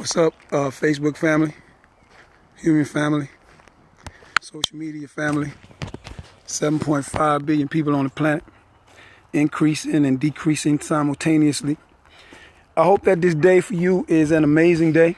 What's up, Facebook family, human family, social media family, 7.5 billion people on the planet, increasing and decreasing simultaneously. I hope that this day for you is an amazing day.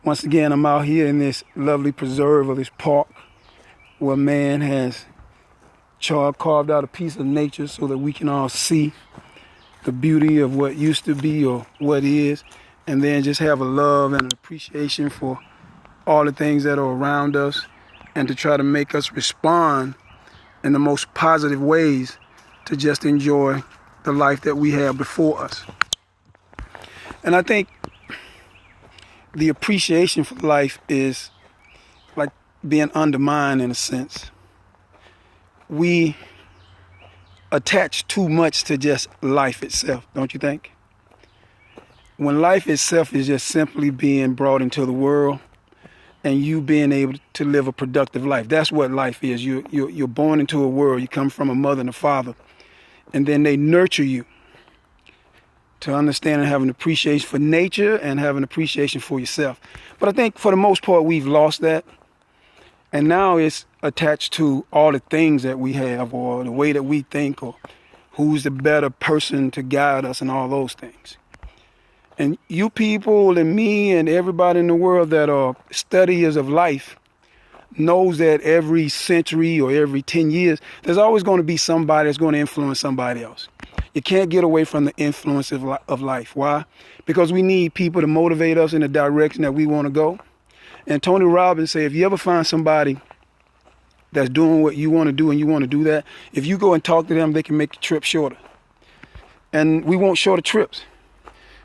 Once again, I'm out here in this lovely preserve of this park where man has carved out a piece of nature so that we can all see the beauty of what used to be or what is, and then just have a love and an appreciation for all the things that are around us, and to try to make us respond in the most positive ways to just enjoy the life that we have before us. And I think the appreciation for life is like being undermined in a sense. We attach too much to just life itself, don't you think? When life itself is just simply being brought into the world and you being able to live a productive life, that's what life is. You're born into a world. You come from a mother and a father, and then they nurture you to understand and have an appreciation for nature and have an appreciation for yourself. But I think for the most part, we've lost that. And now it's attached to all the things that we have, or the way that we think, or who's the better person to guide us, and all those things. And you people and me and everybody in the world that are studiers of life knows that every century or every 10 years, there's always going to be somebody that's going to influence somebody else. You can't get away from the influence of life. Why? Because we need people to motivate us in the direction that we want to go. And Tony Robbins said, if you ever find somebody that's doing what you want to do and you want to do that, if you go and talk to them, they can make the trip shorter. And we want shorter trips.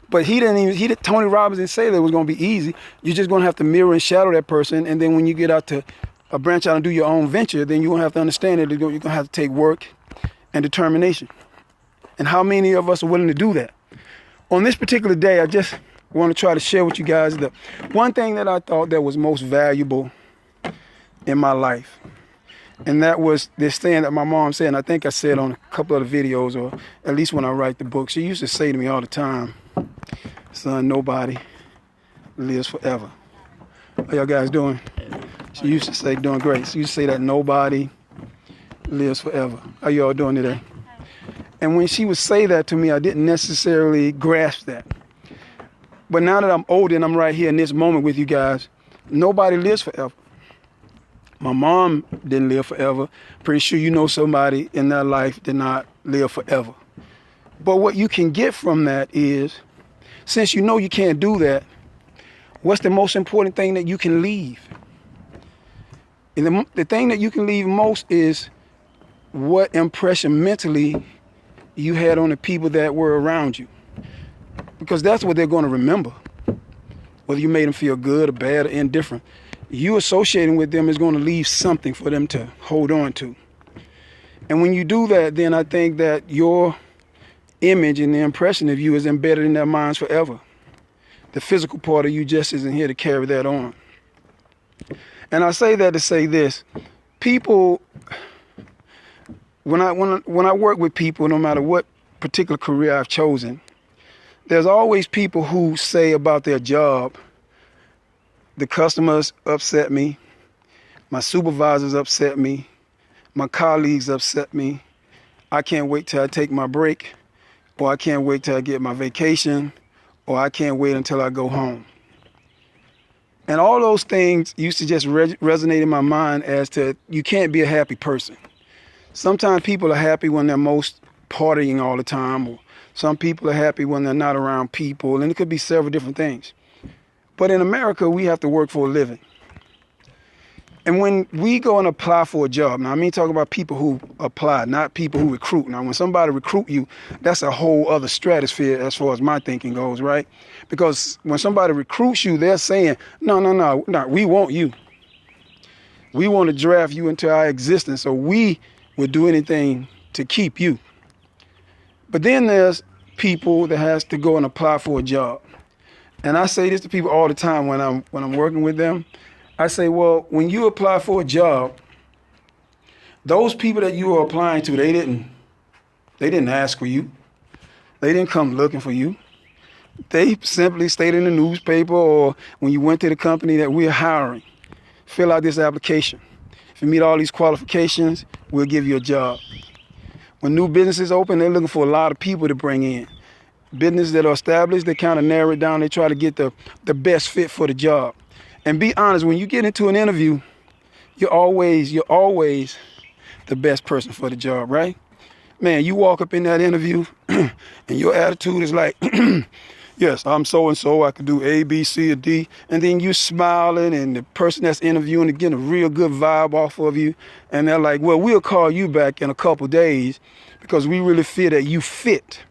But Tony Robbins didn't say that it was going to be easy. You're just going to have to mirror and shadow that person. And then when you get out to branch out and do your own venture, then you're going to have to understand that you're going to have to take work and determination. And how many of us are willing to do that? On this particular day, I just want to try to share with you guys the one thing that I thought that was most valuable in my life. And that was this thing that my mom said, and I think I said on a couple of the videos, or at least when I write the book. She used to say to me all the time, son, nobody lives forever. How y'all guys doing? She used to say, doing great. She used to say that nobody lives forever. How y'all doing today? And when she would say that to me, I didn't necessarily grasp that. But now that I'm older and I'm right here in this moment with you guys, nobody lives forever. My mom didn't live forever. Pretty sure you know somebody in their life did not live forever. But what you can get from that is, since you know you can't do that, what's the most important thing that you can leave? And the thing that you can leave most is what impression mentally you had on the people that were around you. Because that's what they're going to remember. Whether you made them feel good or bad or indifferent, you associating with them is going to leave something for them to hold on to. And when you do that, then I think that your image and the impression of you is embedded in their minds forever. The physical part of you just isn't here to carry that on. And I say that to say this: people, when I work with people, no matter what particular career I've chosen, there's always people who say about their job, the customers upset me, my supervisors upset me, my colleagues upset me, I can't wait till I take my break, or I can't wait till I get my vacation, or I can't wait until I go home. And all those things used to just resonate in my mind as to, you can't be a happy person. Sometimes people are happy when they're most partying all the time, or some people are happy when they're not around people, and it could be several different things. But in America, we have to work for a living. And when we go and apply for a job, now I mean talking about people who apply, not people who recruit. Now when somebody recruit you, that's a whole other stratosphere as far as my thinking goes, right? Because when somebody recruits you, they're saying, no, we want you. We want to draft you into our existence, so we would do anything to keep you. But then there's people that has to go and apply for a job. And I say this to people all the time when I'm working with them. I say, well, when you apply for a job, those people that you are applying to, they didn't ask for you. They didn't come looking for you. They simply state in the newspaper or when you went to the company that we're hiring. Fill out this application. If you meet all these qualifications, we'll give you a job. When new businesses open, they're looking for a lot of people to bring in. Businesses that are established, they kind of narrow it down. They try to get the best fit for the job. And be honest, when you get into an interview, you're always the best person for the job, right? Man, you walk up in that interview and your attitude is like, yes, I'm so-and-so, I can do A, B, C, or D. And then you smiling and the person that's interviewing is getting a real good vibe off of you. And they're like, well, we'll call you back in a couple days because we really feel that you fit.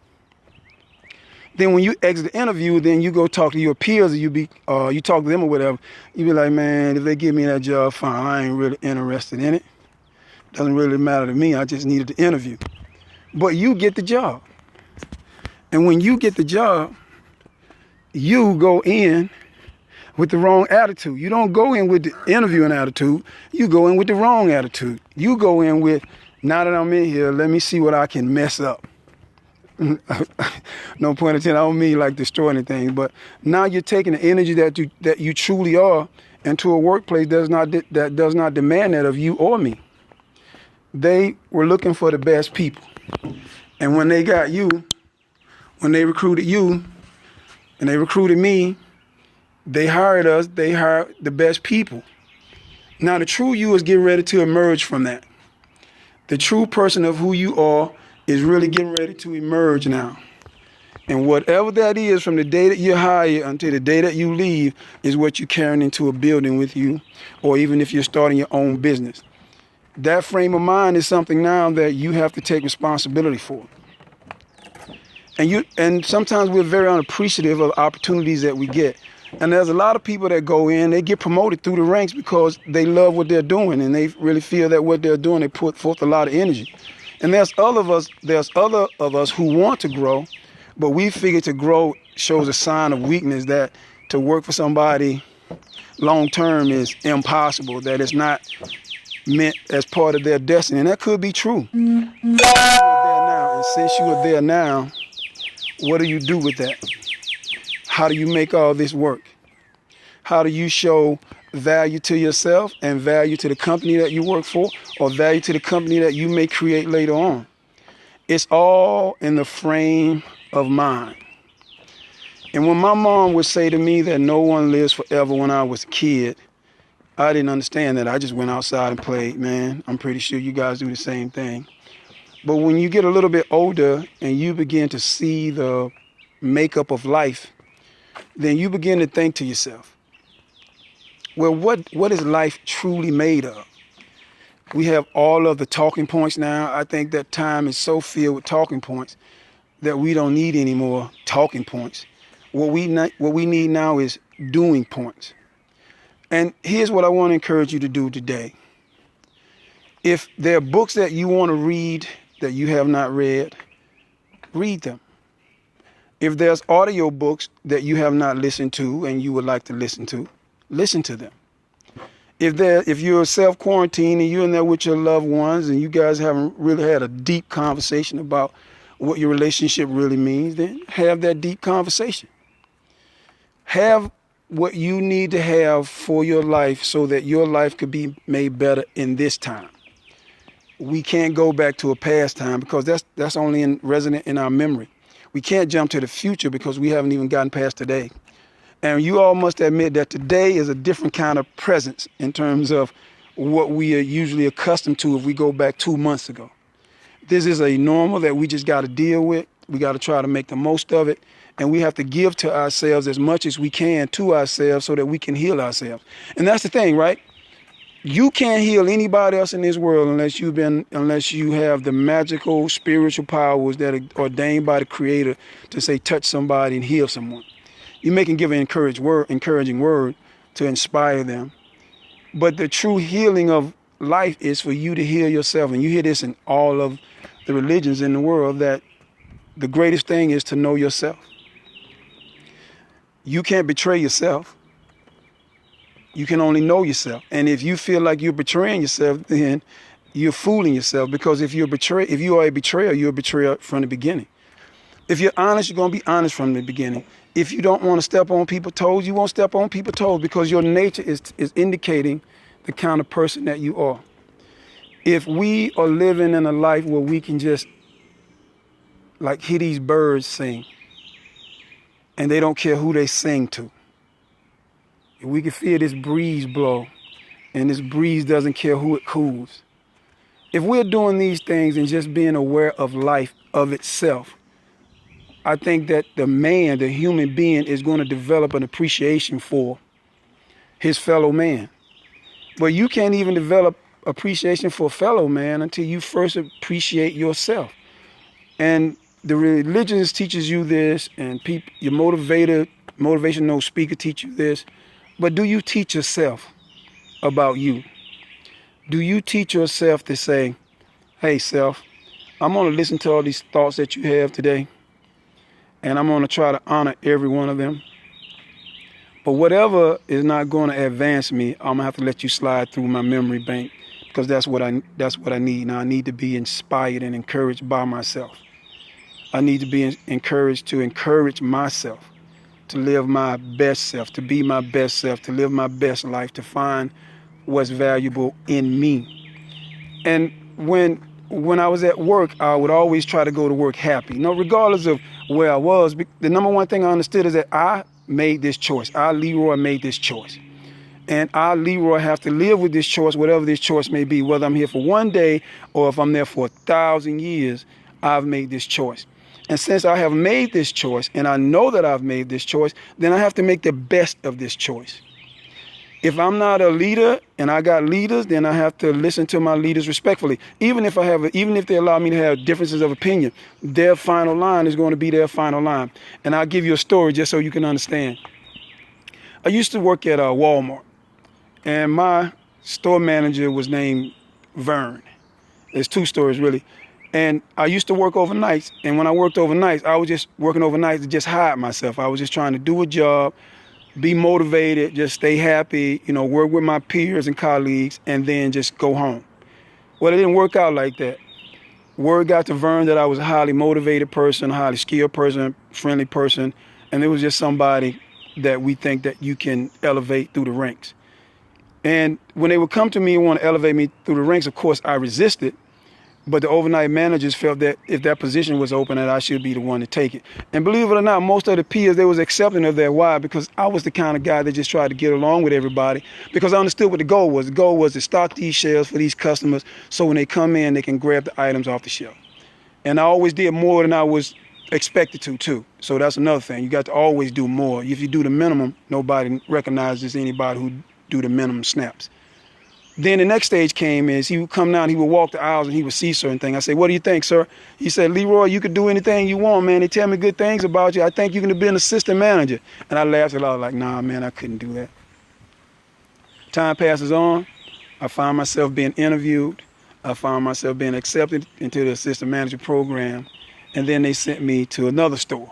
Then when you exit the interview, then you go talk to your peers or you talk to them or whatever. You be like, man, if they give me that job, fine, I ain't really interested in it. Doesn't really matter to me, I just needed the interview. But you get the job. And when you get the job, you go in with the wrong attitude. You don't go in with the interviewing attitude. You go in with the wrong attitude. You go in with, now that I'm in here, let me see what I can mess up. No point intended. I don't mean like destroy anything, but now you're taking the energy that you truly are into a workplace that does not demand that of you or me. They were looking for the best people. And when they got you, when they recruited you, and they recruited me, they hired us, they hired the best people. Now the true you is getting ready to emerge from that. The true person of who you are is really getting ready to emerge now. And whatever that is from the day that you hire until the day that you leave is what you're carrying into a building with you, or even if you're starting your own business. That frame of mind is something now that you have to take responsibility for. And sometimes we're very unappreciative of opportunities that we get. And there's a lot of people that go in, they get promoted through the ranks because they love what they're doing and they really feel that what they're doing, they put forth a lot of energy. And there's other of us who want to grow, but we figure to grow shows a sign of weakness, that to work for somebody long term is impossible, that it's not meant as part of their destiny. And that could be true. Mm-hmm. You are there now, and since you are there now, what do you do with that? How do you make all this work? How do you show value to yourself and value to the company that you work for, or value to the company that you may create later on? It's all in the frame of mind. And when my mom would say to me that no one lives forever when I was a kid, I didn't understand that. I just went outside and played, man. I'm pretty sure you guys do the same thing. But when you get a little bit older and you begin to see the makeup of life, then you begin to think to yourself, well, what is life truly made of? We have all of the talking points now. I think that time is so filled with talking points that we don't need any more talking points. What we need now is doing points. And here's what I want to encourage you to do today. If there are books that you want to read that you have not read, read them. If there's audio books that you have not listened to and you would like to listen to them. If you're self-quarantined and you're in there with your loved ones and you guys haven't really had a deep conversation about what your relationship really means, then have that deep conversation. Have what you need to have for your life so that your life could be made better in this time. We can't go back to a past time because that's only resident in our memory. We can't jump to the future because we haven't even gotten past today. And you all must admit that today is a different kind of presence in terms of what we are usually accustomed to if we go back 2 months ago. This is a normal that we just got to deal with. We got to try to make the most of it. And we have to give to ourselves as much as we can to ourselves so that we can heal ourselves. And that's the thing, right? You can't heal anybody else in this world unless you have the magical spiritual powers that are ordained by the Creator to say touch somebody and heal someone. You may can give an encouraging word to inspire them. But the true healing of life is for you to heal yourself. And you hear this in all of the religions in the world, that the greatest thing is to know yourself. You can't betray yourself. You can only know yourself. And if you feel like you're betraying yourself, then you're fooling yourself. Because if you are a betrayer, you're a betrayer from the beginning. If you're honest, you're going to be honest from the beginning. If you don't want to step on people's toes, you won't step on people's toes because your nature is indicating the kind of person that you are. If we are living in a life where we can just like hear these birds sing and they don't care who they sing to. If we can feel this breeze blow and this breeze doesn't care who it cools. If we're doing these things and just being aware of life of itself, I think that the man, the human being, is going to develop an appreciation for his fellow man. But you can't even develop appreciation for a fellow man until you first appreciate yourself. And the religion teaches you this, and your motivational speaker teach you this. But do you teach yourself about you? Do you teach yourself to say, hey, self, I'm going to listen to all these thoughts that you have today, and I'm going to try to honor every one of them. But whatever is not going to advance me, I'm going to have to let you slide through my memory bank because that's what I need. Now, I need to be inspired and encouraged by myself. I need to be encouraged to encourage myself, to live my best self, to be my best self, to live my best life, to find what's valuable in me. And when I was at work, I would always try to go to work happy. You know, regardless of where I was, the number one thing I understood is that I made this choice. I, Leroy, made this choice. And I, Leroy, have to live with this choice, whatever this choice may be, whether I'm here for one day or if I'm there for 1,000 years, I've made this choice. And since I have made this choice, and I know that I've made this choice, then I have to make the best of this choice. If I'm not a leader and I got leaders, then I have to listen to my leaders respectfully. Even if they allow me to have differences of opinion, their final line is going to be their final line. And I'll give you a story just so you can understand. I used to work at Walmart, and my store manager was named Vern. There's two stories really. And I used to work overnights, and when I worked overnights, I was just working overnights to just hide myself. I was just trying to do a job, be motivated, just stay happy, you know, work with my peers and colleagues, and then just go home. Well, it didn't work out like that. Word got to Vern that I was a highly motivated person, a highly skilled person, friendly person, and it was just somebody that we think that you can elevate through the ranks. And when they would come to me and want to elevate me through the ranks, of course, I resisted. But the overnight managers felt that if that position was open, that I should be the one to take it. And believe it or not, most of the peers, they was accepting of that. Why? Because I was the kind of guy that just tried to get along with everybody because I understood what the goal was. The goal was to stock these shelves for these customers so when they come in, they can grab the items off the shelf. And I always did more than I was expected to, too. So that's another thing. You got to always do more. If you do the minimum, nobody recognizes anybody who do the minimum snaps. Then the next stage came is he would come down, he would walk the aisles and he would see certain things. I said, what do you think, sir? He said, Leroy, you could do anything you want, man. They tell me good things about you. I think you can be an assistant manager. And I laughed a lot like, nah, man, I couldn't do that. Time passes on. I find myself being interviewed. I found myself being accepted into the assistant manager program. And then they sent me to another store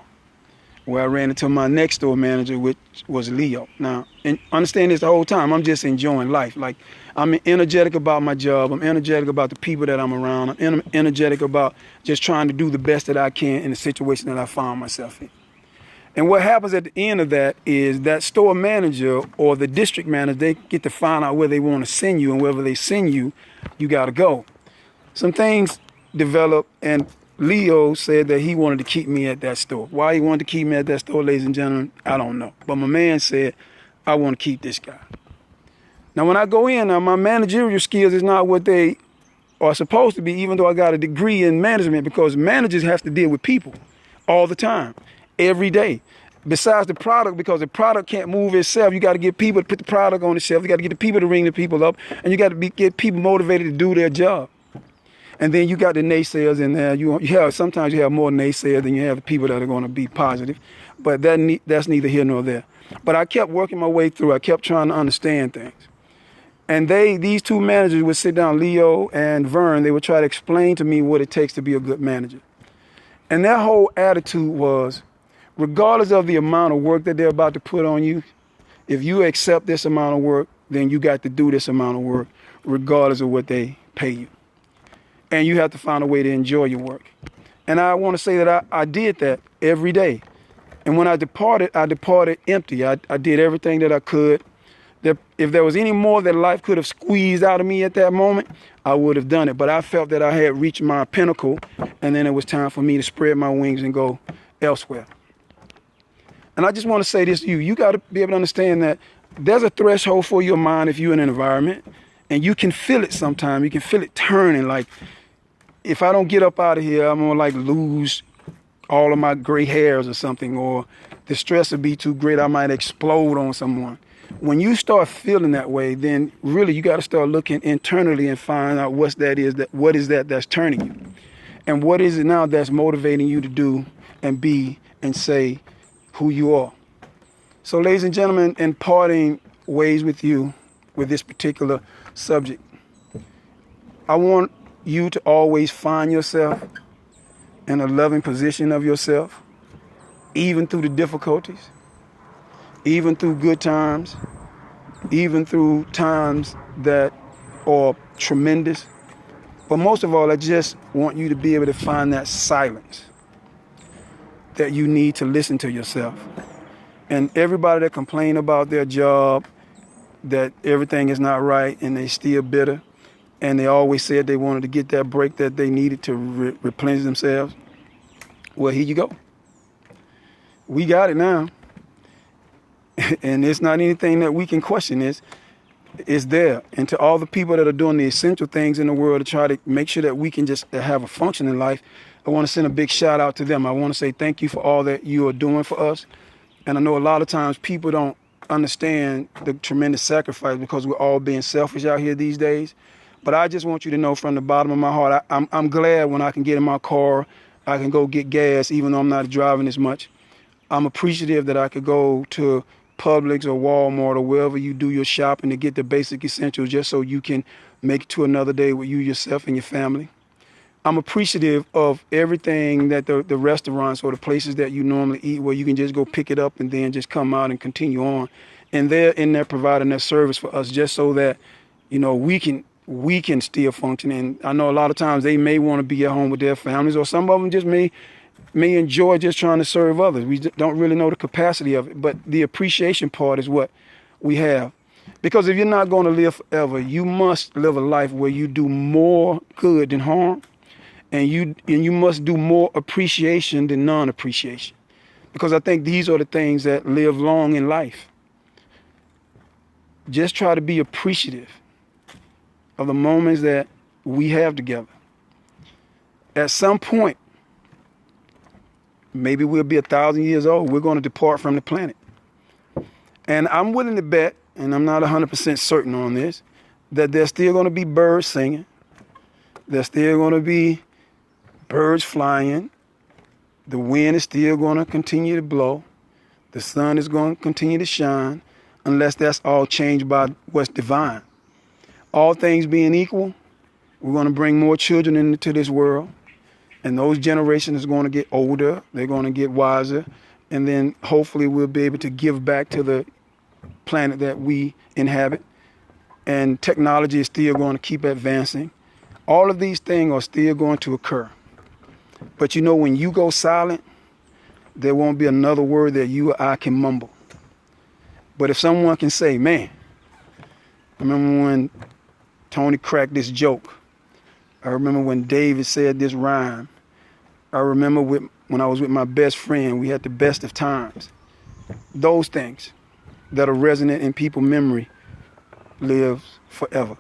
where I ran into my next door manager, which was Leo. Now, and understand this the whole time, I'm just enjoying life. Like, I'm energetic about my job. I'm energetic about the people that I'm around. I'm energetic about just trying to do the best that I can in the situation that I found myself in. And what happens at the end of that is that store manager or the district manager, they get to find out where they want to send you, and wherever they send you, you got to go. Some things develop, and Leo said that he wanted to keep me at that store. Why he wanted to keep me at that store, ladies and gentlemen, I don't know. But my man said, I want to keep this guy. Now, when I go in, my managerial skills is not what they are supposed to be, even though I got a degree in management, because managers have to deal with people all the time, every day. Besides the product, because the product can't move itself, you got to get people to put the product on the shelf. You got to get the people to ring the people up, and you got to get people motivated to do their job. And then you got the naysayers in there. Sometimes you have more naysayers than you have the people that are going to be positive. But that's neither here nor there. But I kept working my way through. I kept trying to understand things. And these two managers would sit down, Leo and Vern, they would try to explain to me what it takes to be a good manager. And their whole attitude was, regardless of the amount of work that they're about to put on you, if you accept this amount of work, then you got to do this amount of work, regardless of what they pay you. And you have to find a way to enjoy your work. And I want to say that I did that every day. And when I departed empty. I did everything that I could. That if there was any more that life could have squeezed out of me at that moment, I would have done it. But I felt that I had reached my pinnacle, and then it was time for me to spread my wings and go elsewhere. And I just want to say this to you. You got to be able to understand that there's a threshold for your mind if you're in an environment, and you can feel it sometimes. You can feel it turning. Like, if I don't get up out of here, I'm going to like lose all of my gray hairs or something, or the stress would be too great. I might explode on someone. When you start feeling that way, then really you got to start looking internally and find out what is that that's turning you, and what is it now that's motivating you to do and be and say who you are. So, ladies and gentlemen, in parting ways with you with this particular subject, I want you to always find yourself in a loving position of yourself, even through the difficulties, even through good times, even through times that are tremendous. But most of all, I just want you to be able to find that silence that you need to listen to yourself. And everybody that complain about their job, that everything is not right, and they still bitter, and they always said they wanted to get that break that they needed to replenish themselves, well, here you go. We got it now. And it's not anything that we can question. It's there. And to all the people that are doing the essential things in the world to try to make sure that we can just have a functioning life, I want to send a big shout out to them. I want to say thank you for all that you are doing for us. And I know a lot of times people don't understand the tremendous sacrifice because we're all being selfish out here these days. But I just want you to know from the bottom of my heart, I'm glad when I can get in my car, I can go get gas, even though I'm not driving as much. I'm appreciative that I could go to Publix or Walmart or wherever you do your shopping to get the basic essentials just so you can make it to another day with you, yourself, and your family. I'm appreciative of everything that the restaurants or the places that you normally eat where you can just go pick it up and then just come out and continue on. And they're in there providing that service for us just so that, you know, we can still function. And I know a lot of times they may want to be at home with their families, or some of them just may enjoy just trying to serve others. We don't really know the capacity of it, but the appreciation part is what we have. Because if you're not going to live forever, you must live a life where you do more good than harm, and you must do more appreciation than non-appreciation. Because I think these are the things that live long in life. Just try to be appreciative of the moments that we have together. At some point, maybe we'll be 1,000 years old. We're going to depart from the planet. And I'm willing to bet, and I'm not 100% certain on this, that there's still going to be birds singing. There's still going to be birds flying. The wind is still going to continue to blow. The sun is going to continue to shine, unless that's all changed by what's divine. All things being equal, we're going to bring more children into this world. And those generations are going to get older. They're going to get wiser. And then hopefully we'll be able to give back to the planet that we inhabit. And technology is still going to keep advancing. All of these things are still going to occur. But you know, when you go silent, there won't be another word that you or I can mumble. But if someone can say, man, I remember when Tony cracked this joke. I remember when David said this rhyme. I remember when I was with my best friend, we had the best of times. Those things that are resonant in people's memory lives forever.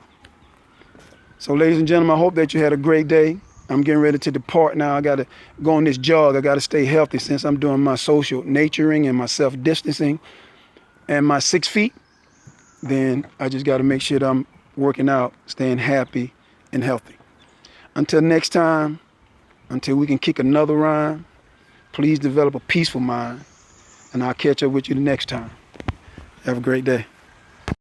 So ladies and gentlemen, I hope that you had a great day. I'm getting ready to depart now. I got to go on this jog. I got to stay healthy since I'm doing my social naturing and my self-distancing and my 6 feet. Then I just got to make sure that I'm working out, staying happy and healthy. Until next time, until we can kick another rhyme, please develop a peaceful mind, and I'll catch up with you the next time. Have a great day.